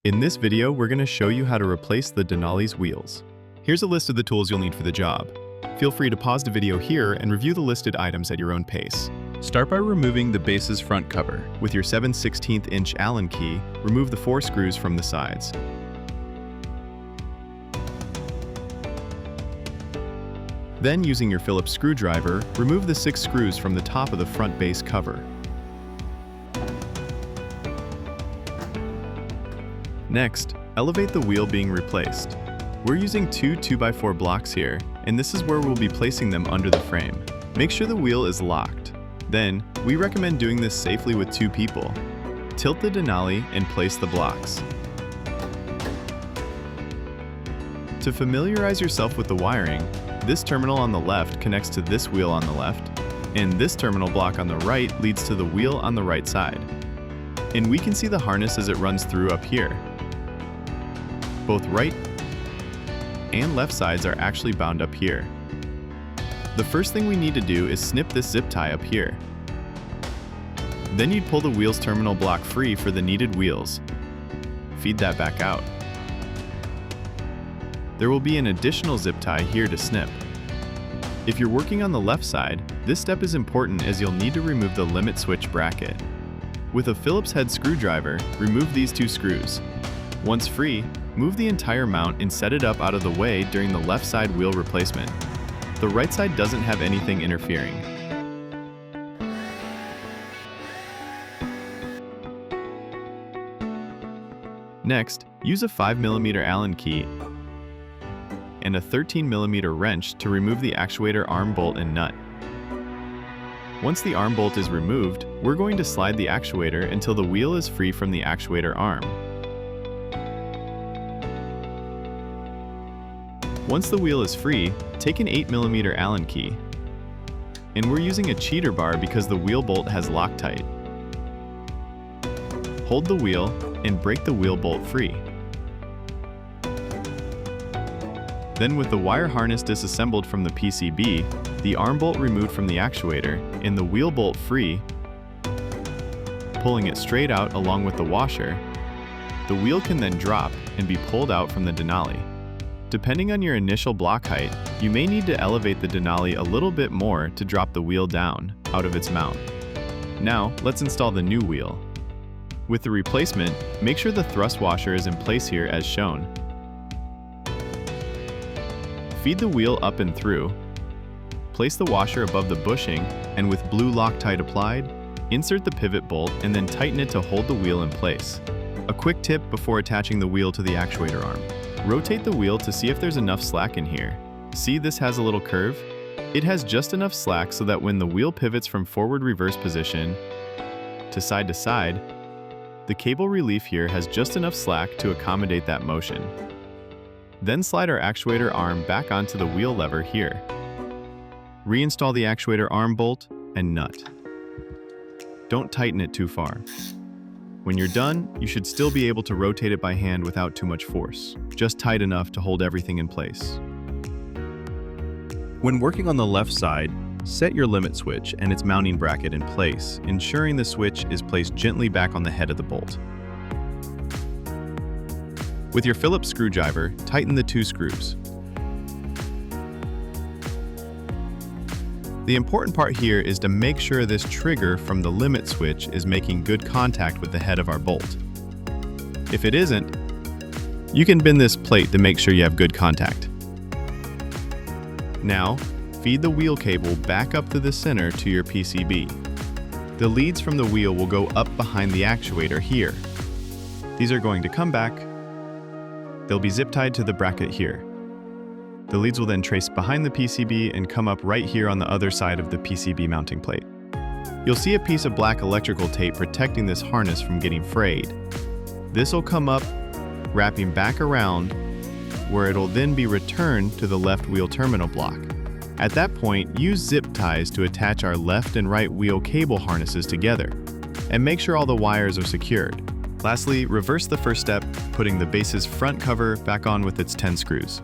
In this video, we're going to show you how to replace the Denali's wheels. Here's a list of the tools you'll need for the job. Feel free to pause the video here and review the listed items at your own pace. Start by removing the base's front cover. With your 7/16" Allen key, remove the 4 screws from the sides. Then, using your Phillips screwdriver, remove the 6 screws from the top of the front base cover. Next, elevate the wheel being replaced. We're using two 2x4 blocks here, and this is where we'll be placing them under the frame. Make sure the wheel is locked. Then, we recommend doing this safely with 2 people. Tilt the Denali and place the blocks. To familiarize yourself with the wiring, this terminal on the left connects to this wheel on the left, and this terminal block on the right leads to the wheel on the right side. And we can see the harness as it runs through up here. Both right and left sides are actually bound up here. The first thing we need to do is snip this zip tie up here. Then you'd pull the wheels terminal block free for the needed wheels. Feed that back out. There will be an additional zip tie here to snip. If you're working on the left side, this step is important as you'll need to remove the limit switch bracket. With a Phillips head screwdriver, remove these 2 screws. Once free, move the entire mount and set it up out of the way during the left side wheel replacement. The right side doesn't have anything interfering. Next, use a 5mm Allen key and a 13mm wrench to remove the actuator arm bolt and nut. Once the arm bolt is removed, we're going to slide the actuator until the wheel is free from the actuator arm. Once the wheel is free, take an 8mm Allen key. And we're using a cheater bar because the wheel bolt has Loctite. Hold the wheel and break the wheel bolt free. Then, with the wire harness disassembled from the PCB, the arm bolt removed from the actuator, and the wheel bolt free, pulling it straight out along with the washer, the wheel can then drop and be pulled out from the Denali. Depending on your initial block height, you may need to elevate the Denali a little bit more to drop the wheel down, out of its mount. Now, let's install the new wheel. With the replacement, make sure the thrust washer is in place here as shown. Feed the wheel up and through. Place the washer above the bushing, and with blue Loctite applied, insert the pivot bolt and then tighten it to hold the wheel in place. A quick tip before attaching the wheel to the actuator arm. Rotate the wheel to see if there's enough slack in here. See, this has a little curve? It has just enough slack so that when the wheel pivots from forward-reverse position to side, the cable relief here has just enough slack to accommodate that motion. Then slide our actuator arm back onto the wheel lever here. Reinstall the actuator arm bolt and nut. Don't tighten it too far. When you're done, you should still be able to rotate it by hand without too much force, just tight enough to hold everything in place. When working on the left side, set your limit switch and its mounting bracket in place, ensuring the switch is placed gently back on the head of the bolt. With your Phillips screwdriver, tighten the 2 screws. The important part here is to make sure this trigger from the limit switch is making good contact with the head of our bolt. If it isn't, you can bend this plate to make sure you have good contact. Now, feed the wheel cable back up to the center to your PCB. The leads from the wheel will go up behind the actuator here. These are going to come back. They'll be zip tied to the bracket here. The leads will then trace behind the PCB and come up right here on the other side of the PCB mounting plate. You'll see a piece of black electrical tape protecting this harness from getting frayed. This will come up, wrapping back around, where it'll then be returned to the left wheel terminal block. At that point, use zip ties to attach our left and right wheel cable harnesses together, and make sure all the wires are secured. Lastly, reverse the first step, putting the base's front cover back on with its 10 screws.